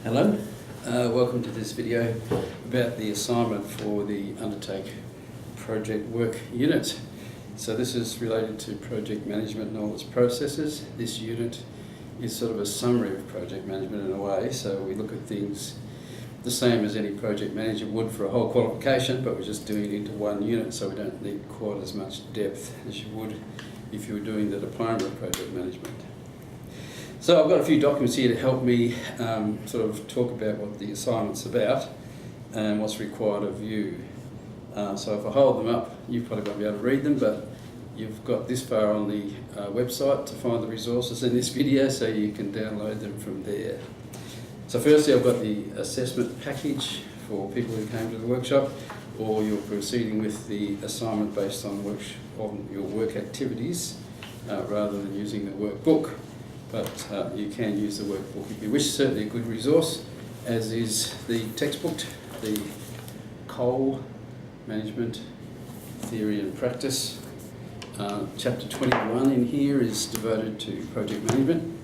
Hello, welcome to this video about the assignment for the Undertake project work unit. So this is related to project management and all its processes. This unit is sort of a summary of project management in a way, so we look at things the same as any project manager would for a whole qualification, but we're just doing it into one unit, so we don't need quite as much depth as you would if you were doing the diploma of project management. So I've got a few documents here to help me sort of talk about what the assignment's about and what's required of you. So if I hold them up, you probably won't be able to read them, but you've got this far on the website to find the resources in this video, so you can download them from there. So firstly, I've got the assessment package for people who came to the workshop, or you're proceeding with the assignment based on your work activities rather than using the workbook. But you can use the workbook if you wish. Certainly a good resource, as is the textbook, the Cole Management Theory and Practice. Chapter 21 in here is devoted to project management,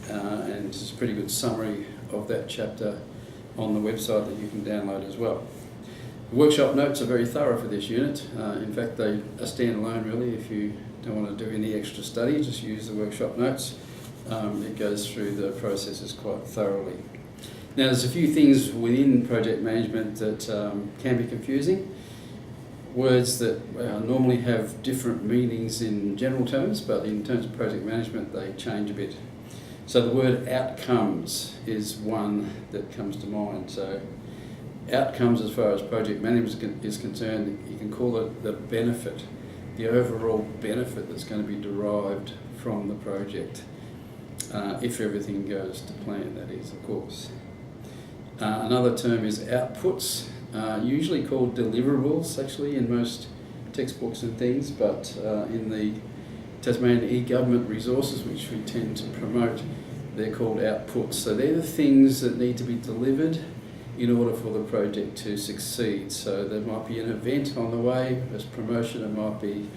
and it's a pretty good summary of that chapter on the website that you can download as well. The workshop notes are very thorough for this unit. In fact, they are standalone really. If you don't want to do any extra study, just use the workshop notes. It goes through the processes quite thoroughly. Now, there's a few things within project management that can be confusing. Words that normally have different meanings in general terms, but in terms of project management they change a bit. So the word outcomes is one that comes to mind. So outcomes, as far as project management is concerned, you can call it the benefit, the overall benefit that's going to be derived from the project. If everything goes to plan, that is, of course. Another term is outputs, usually called deliverables actually in most textbooks and things, but in the Tasmanian e-government resources, which we tend to promote, they're called outputs. So they're the things that need to be delivered in order for the project to succeed. So there might be an event on the way as promotion, it might be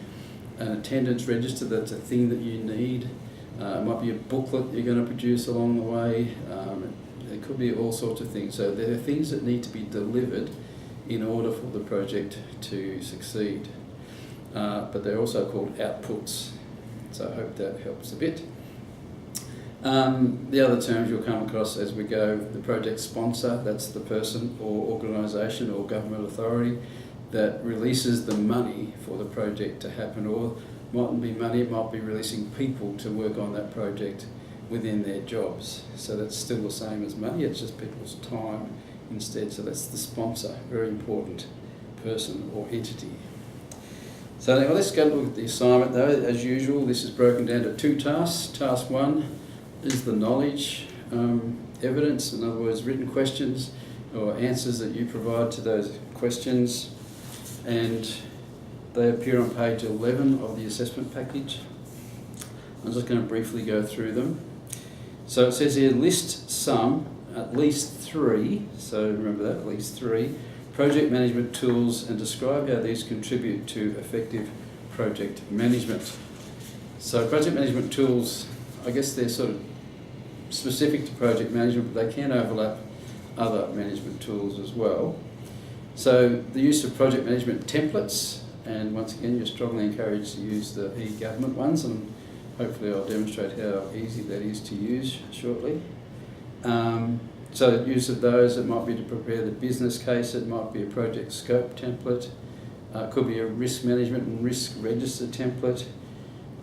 an attendance register that's a thing that you need. It might be a booklet you're going to produce along the way. It could be all sorts of things. So there are things that need to be delivered in order for the project to succeed. But they're also called outputs. So I hope that helps a bit. The other terms you'll come across as we go, the project sponsor, that's the person or organisation or government authority that releases the money for the project to happen, or mightn't be money, it might be releasing people to work on that project within their jobs. So that's still the same as money, it's just people's time instead. So that's the sponsor, very important person or entity. So now let's go look at the assignment though. As usual, this is broken down to two tasks. Task one is the knowledge evidence, in other words, written questions or answers that you provide to those questions, and they appear on page 11 of the assessment package. I'm just going to briefly go through them. So it says here, list some, at least three, so remember that, at least three, project management tools and describe how these contribute to effective project management. So project management tools, I guess they're sort of specific to project management, but they can overlap other management tools as well. So the use of project management templates, and once again you're strongly encouraged to use the e-government ones, and hopefully I'll demonstrate how easy that is to use shortly. So the use of those, it might be to prepare the business case, it might be a project scope template, it could be a risk management and risk register template.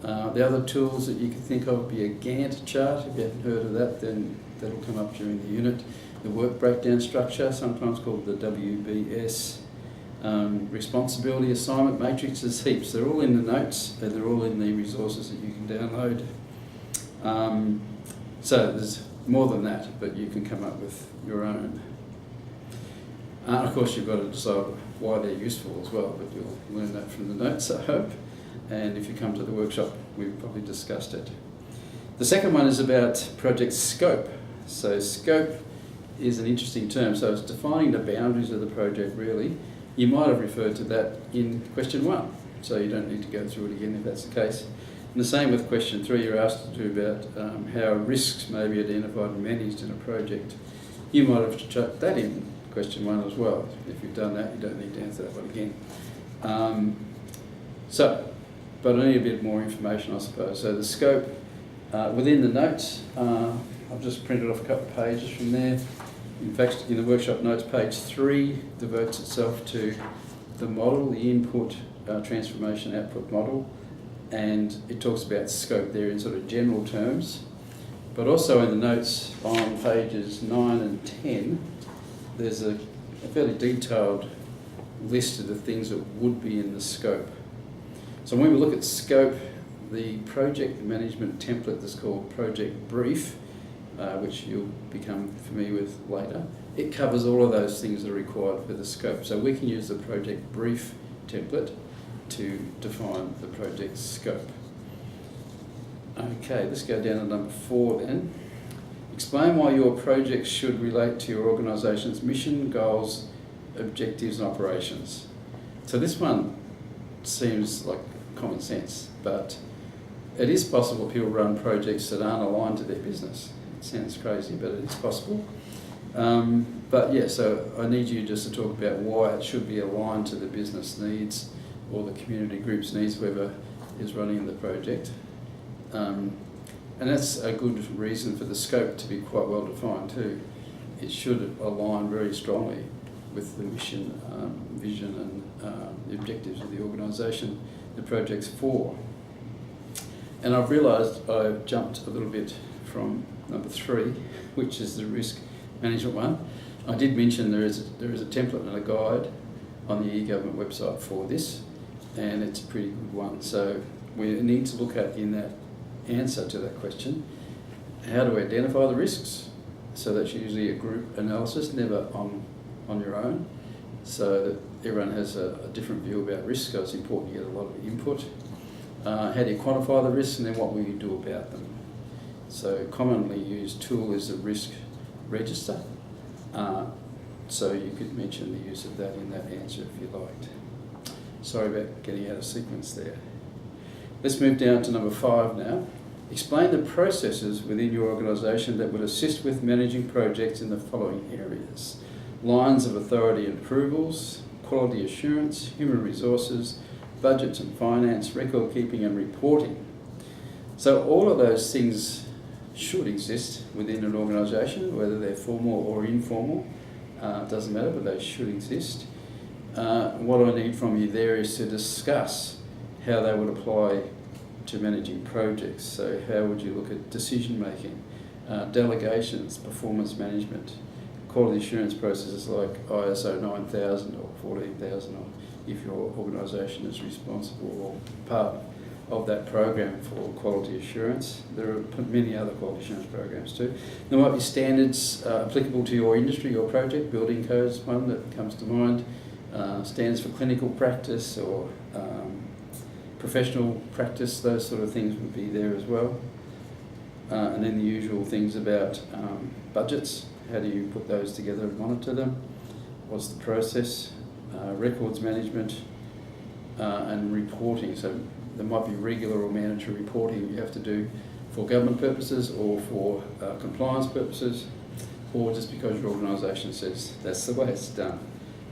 The other tools that you can think of would be a Gantt chart. If you haven't heard of that, then that'll come up during the unit. The work breakdown structure, sometimes called the WBS. Responsibility assignment matrices, heaps. They're all in the notes and they're all in the resources that you can download. So there's more than that, but you can come up with your own. Of course, you've got to decide why they're useful as well, but you'll learn that from the notes, I hope. And if you come to the workshop, we've probably discussed it. The second one is about project scope. So scope is an interesting term. So it's defining the boundaries of the project, really. You might have referred to that in question one, so you don't need to go through it again if that's the case. And the same with question three, you're asked to do about how risks may be identified and managed in a project. You might have chucked that in question 1 as well. If you've done that, you don't need to answer that one again. But I need a bit more information, I suppose. So the scope, within the notes, I've just printed off a couple of pages from there. In fact, in the workshop notes, page 3 devotes itself to the model, the input transformation output model, and it talks about scope there in sort of general terms. But also in the notes on pages 9 and 10, there's a fairly detailed list of the things that would be in the scope. So when we look at scope, the project management template that's called Project Brief, which you'll become familiar with later, it covers all of those things that are required for the scope. So we can use the Project Brief template to define the project scope. Okay, let's go down to number 4 then. Explain why your project should relate to your organisation's mission, goals, objectives and operations. So this one seems like common sense, but it is possible people run projects that aren't aligned to their business. It sounds crazy, but it is possible. But yeah, so I need you just to talk about why it should be aligned to the business needs or the community group's needs, whoever is running the project. And that's a good reason for the scope to be quite well defined too. It should align very strongly with the mission, vision and the objectives of the organisation the project's for. And I've realised I've jumped a little bit from number 3, which is the risk management one. I did mention there is a template and a guide on the e-government website for this, and it's a pretty good one. So we need to look at, in that answer to that question, how to identify the risks. So that's usually a group analysis, never on your own, so that everyone has a different view about risk, so it's important to get a lot of input. How do you quantify the risks, and then what will you do about them? So commonly used tool is the risk register. So you could mention the use of that in that answer if you liked. Sorry about getting out of sequence there. Let's move down to number 5 now. Explain the processes within your organisation that would assist with managing projects in the following areas: lines of authority and approvals, quality assurance, human resources, budgets and finance, record keeping and reporting. So all of those things should exist within an organisation, whether they're formal or informal, it doesn't matter, but they should exist. What I need from you there is to discuss how they would apply to managing projects. So how would you look at decision making, delegations, performance management, quality assurance processes like ISO 9000 or 14000, or if your organisation is responsible or part of that program for quality assurance. There are many other quality assurance programs too. There might be standards applicable to your industry or project. Building codes, one that comes to mind. Standards for clinical practice or professional practice, those sort of things would be there as well. And then the usual things about budgets. How do you put those together and monitor them? What's the process? Records management and reporting. So there might be regular or mandatory reporting you have to do for government purposes or for compliance purposes, or just because your organisation says that's the way it's done.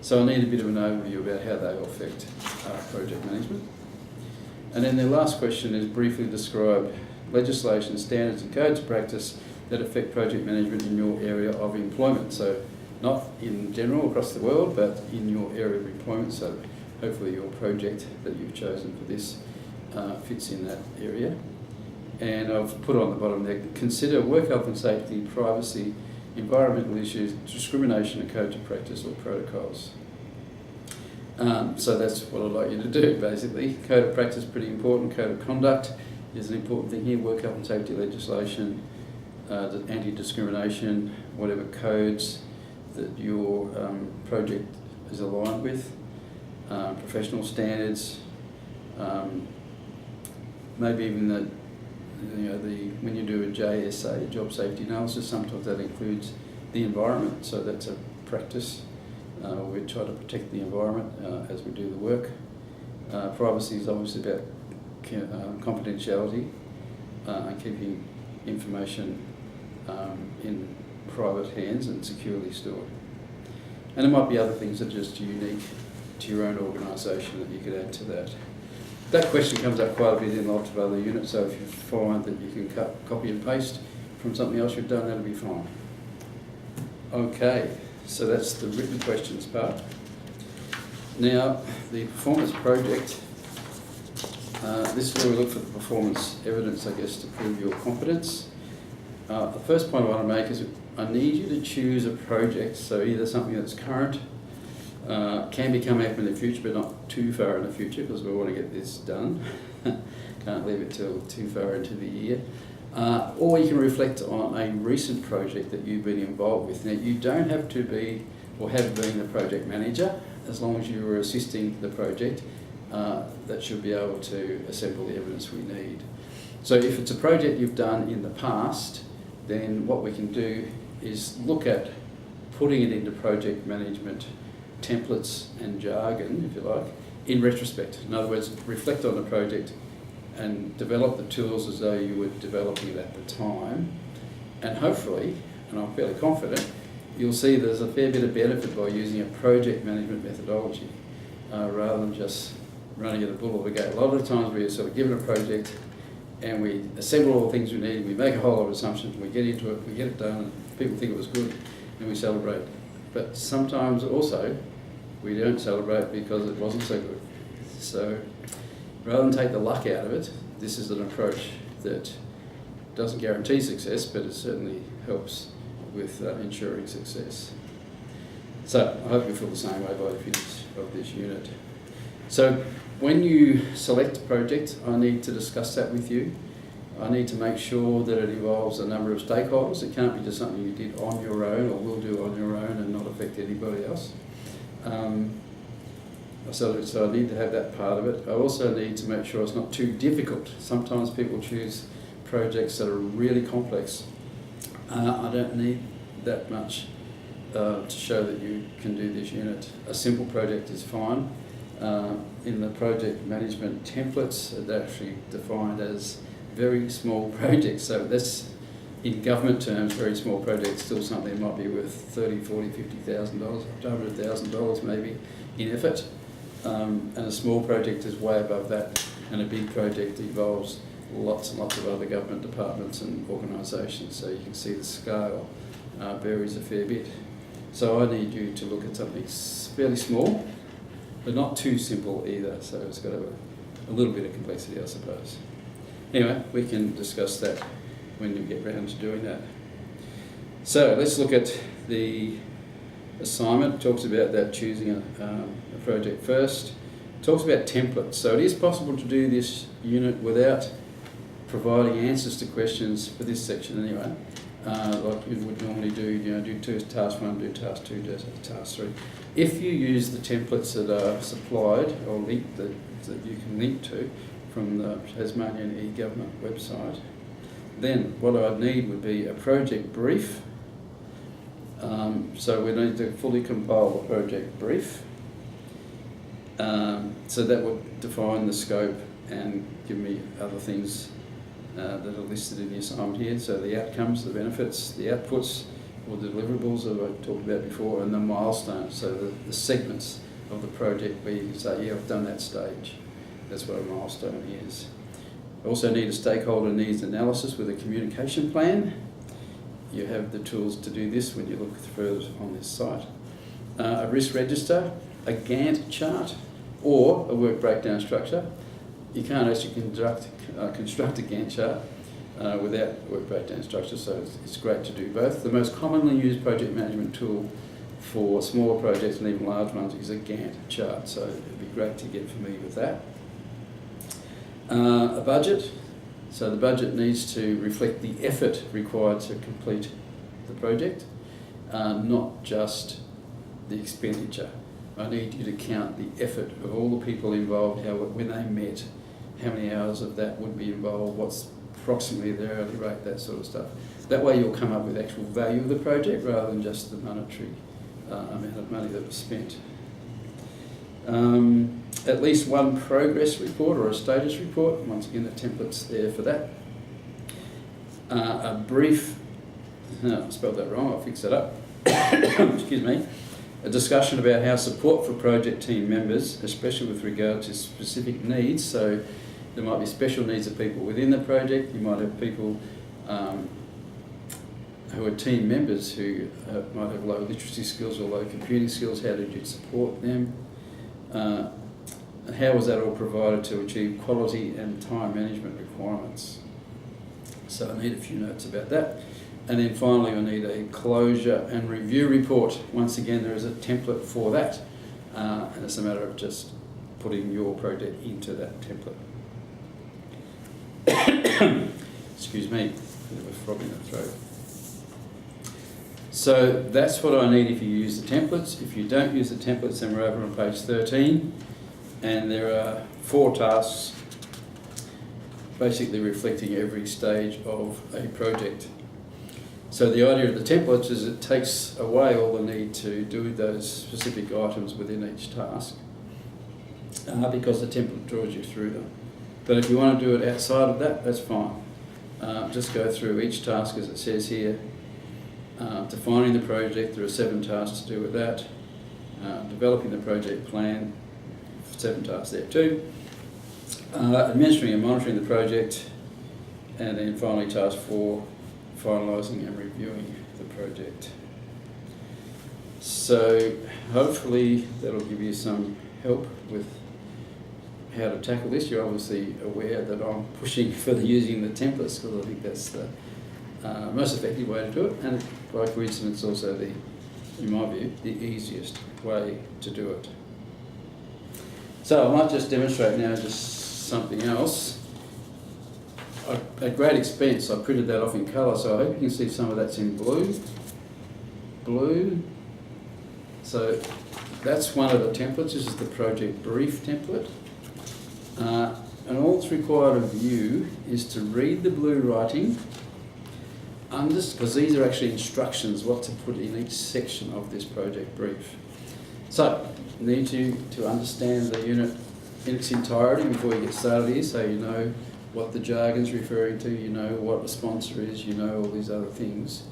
So I need a bit of an overview about how they affect project management. And then the last question is briefly describe legislation, standards and codes of practice that affect project management in your area of employment. So not in general across the world, but in your area of employment. So hopefully your project that you've chosen for this fits in that area. And I've put on the bottom there, consider work health and safety, privacy, environmental issues, discrimination and codes of practice or protocols. So that's what I'd like you to do basically. Code of practice is pretty important. Code of conduct is an important thing here. Work health and safety legislation, anti-discrimination, whatever codes that your project is aligned with, professional standards, maybe even when you do a JSA, job safety analysis, sometimes that includes the environment, so that's a practice. We try to protect the environment as we do the work. Privacy is obviously about confidentiality and keeping information in private hands and securely stored. And there might be other things that are just unique to your own organisation that you could add to that. That question comes up quite a bit in lots of other units, so if you find that you can copy and paste from something else you've done, that'll be fine. Okay, so that's the written questions part. Now, the performance project, this is where we look for the performance evidence, I guess, to prove your competence. The first point I want to make is I need you to choose a project, so either something that's current, can be coming up in the future, but not too far in the future, because we want to get this done. Can't leave it till too far into the year. Or you can reflect on a recent project that you've been involved with. Now, you don't have to be or have been the project manager, as long as you were assisting the project. That should be able to assemble the evidence we need. So if it's a project you've done in the past, then what we can do is look at putting it into project management templates and jargon, if you like, in retrospect. In other words, reflect on the project and develop the tools as though you were developing it at the time. And hopefully, and I'm fairly confident, you'll see there's a fair bit of benefit by using a project management methodology rather than just running at a bull of a gate. A lot of the times we're sort of given a project and we assemble all the things we need, we make a whole lot of assumptions, we get into it, we get it done, and people think it was good, and we celebrate. But sometimes also, we don't celebrate because it wasn't so good. So rather than take the luck out of it, this is an approach that doesn't guarantee success, but it certainly helps with ensuring success. So I hope you feel the same way by the finish of this unit. So when you select a project, I need to discuss that with you. I need to make sure that it involves a number of stakeholders. It can't be just something you did on your own or will do on your own and not affect anybody else. So I need to have that part of it. I also need to make sure it's not too difficult. Sometimes people choose projects that are really complex. I don't need that much to show that you can do this unit. A simple project is fine. In the project management templates, it's actually defined as very small projects. So that's, in government terms, very small projects, still something that might be worth $30,000, $40,000, $50,000, up to $100,000 maybe in effort. And a small project is way above that, and a big project involves lots and lots of other government departments and organisations, so you can see the scale varies a fair bit. So I need you to look at something fairly small, but not too simple either, so it's got to have a little bit of complexity, I suppose. Anyway, we can discuss that when you get round to doing that. So let's look at the assignment. It talks about that choosing a project first. It talks about templates. So it is possible to do this unit without providing answers to questions for this section anyway. Like you would normally do, do task 1, do task 2, do task 3. If you use the templates that are supplied or linked that you can link to from the Tasmanian e-government website, then what I'd need would be a project brief. So we need to fully compile the project brief. So that would define the scope and give me other things that are listed in the assignment here. So the outcomes, the benefits, the outputs, or the deliverables that I talked about before, and the milestones, so the segments of the project where you can say, yeah, I've done that stage. That's what a milestone is. I also need a stakeholder needs analysis with a communication plan. You have the tools to do this when you look further on this site. A risk register, a Gantt chart, or a work breakdown structure. You can't actually construct a Gantt chart without work breakdown structure, so it's great to do both. The most commonly used project management tool for smaller projects and even large ones is a Gantt chart, so it'd be great to get familiar with that. A budget. So the budget needs to reflect the effort required to complete the project, not just the expenditure. I need you to count the effort of all the people involved, when they met, how many hours of that would be involved, what's approximately their hourly rate, that sort of stuff. That way you'll come up with actual value of the project rather than just the monetary amount of money that was spent. At least one progress report or a status report. Once again, the template's there for that. A brief I spelled that wrong, I'll fix that up. Excuse me. A discussion about how support for project team members, especially with regard to specific needs. So there might be special needs of people within the project. You might have people who are team members who might have low literacy skills or low computing skills. How did you support them? How was that all provided to achieve quality and time management requirements? So I need a few notes about that. And then finally I need a closure and review report. Once again, there is a template for that, and it's a matter of just putting your project into that template. Excuse me, bit of a frog in the throat. So that's what I need if you use the templates. If you don't use the templates, then we're over on page 13, and there are 4 tasks basically reflecting every stage of a project. So the idea of the templates is it takes away all the need to do those specific items within each task, because the template draws you through them. But if you want to do it outside of that, that's fine. Just go through each task as it says here. Defining the project, there are 7 tasks to do with that. Developing the project plan, 7 tasks there too. Administering and monitoring the project, and then finally task 4, finalising and reviewing the project. So hopefully that'll give you some help with how to tackle this. You're obviously aware that I'm pushing for using the templates because I think that's the most effective way to do it, and by coincidence also in my view, the easiest way to do it. So I might just demonstrate now just something else. At great expense, I printed that off in colour, so I hope you can see some of that's in blue. Blue. So that's one of the templates. This is the project brief template. And all that's required of you is to read the blue writing, because these are actually instructions what to put in each section of this project brief. So you need to understand the unit in its entirety before you get started here, so you know what the jargon's referring to, you know what the sponsor is, you know all these other things,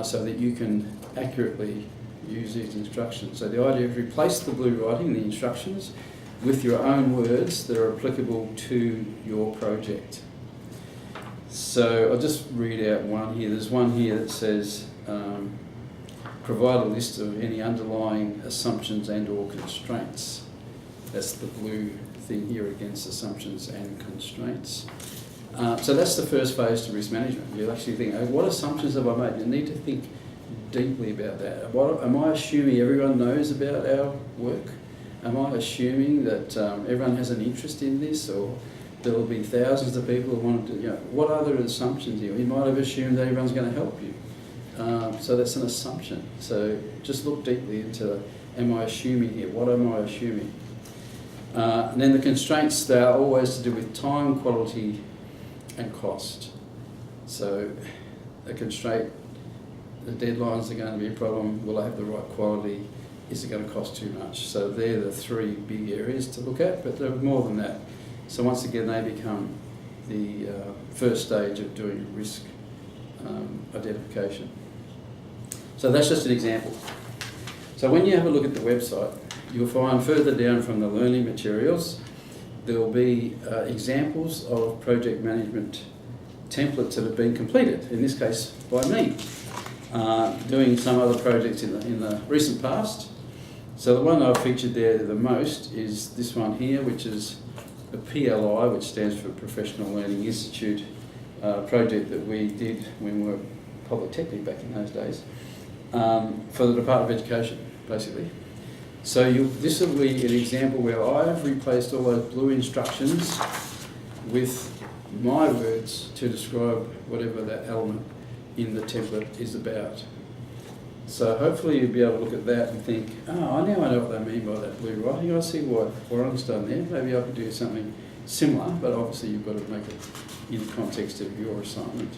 so that you can accurately use these instructions. So the idea is replace the blue writing, the instructions, with your own words that are applicable to your project. So I'll just read out one here. There's one here that says, provide a list of any underlying assumptions and or constraints. That's the blue thing here against assumptions and constraints. So that's the first phase to risk management. You actually think, oh, what assumptions have I made? You need to think deeply about that. Am I assuming everyone knows about our work? Am I assuming that everyone has an interest in this, or there will be thousands of people who want to, what other assumptions here? You might have assumed that everyone's going to help you. So that's an assumption. So just look deeply into, am I assuming here? What am I assuming? And then the constraints, they are always to do with time, quality and cost. So a constraint, the deadlines are going to be a problem. Will I have the right quality? Is it going to cost too much? So they're the 3 big areas to look at, but there are more than that. So once again, they become the first stage of doing risk identification. So that's just an example. So when you have a look at the website, you'll find further down from the learning materials, there will be examples of project management templates that have been completed, in this case by me, doing some other projects in the recent past. So the one I've featured there the most is this one here, which is a PLI, which stands for Professional Learning Institute, project that we did when we were Polytechnic back in those days, for the Department of Education, basically. So this will be an example where I've replaced all those blue instructions with my words to describe whatever that element in the template is about. So hopefully you'll be able to look at that and think, oh, I now know what they mean by that blue writing. I see what Warren's done there. Maybe I could do something similar, but obviously you've got to make it in the context of your assignment.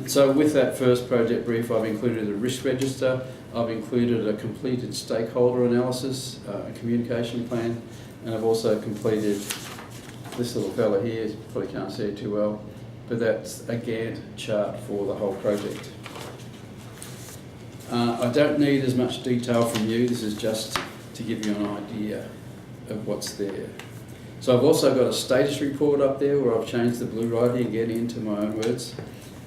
So with that first project brief, I've included a risk register, I've included a completed stakeholder analysis, a communication plan, and I've also completed this little fella here, you probably can't see it too well, but that's a Gantt chart for the whole project. I don't need as much detail from you, this is just to give you an idea of what's there. So I've also got a status report up there where I've changed the blue writing again into my own words.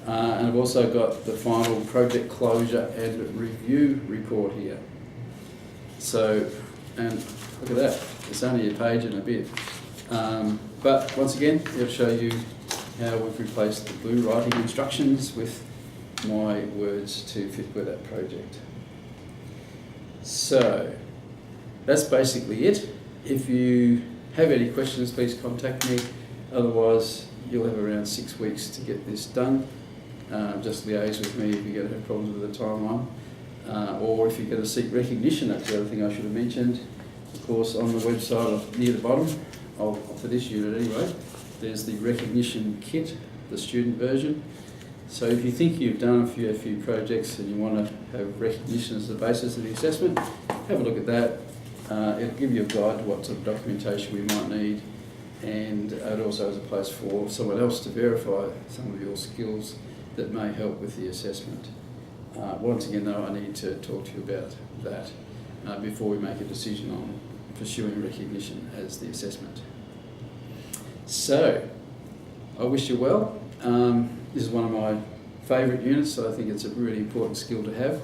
And I've also got the final project closure and review report here. So, and look at that, it's only a page and a bit. But once again, it'll show you how we've replaced the blue writing instructions with my words to fit with that project. So, that's basically it. If you have any questions, please contact me. Otherwise, you'll have around 6 weeks to get this done. Just liaise with me if you're going to have problems with the timeline. Or if you're going to seek recognition, that's the other thing I should have mentioned. Of course, on the website near the bottom, for this unit anyway, there's the recognition kit, the student version. So if you think you've done a few projects and you want to have recognition as the basis of the assessment, have a look at that. It'll give you a guide to what sort of documentation we might need, and it also has a place for someone else to verify some of your skills that may help with the assessment. Once again though, I need to talk to you about that before we make a decision on pursuing recognition as the assessment. So, I wish you well. This is one of my favourite units, so I think it's a really important skill to have,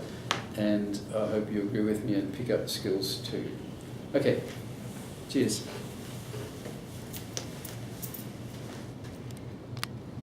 and I hope you agree with me and pick up the skills too. Okay, cheers.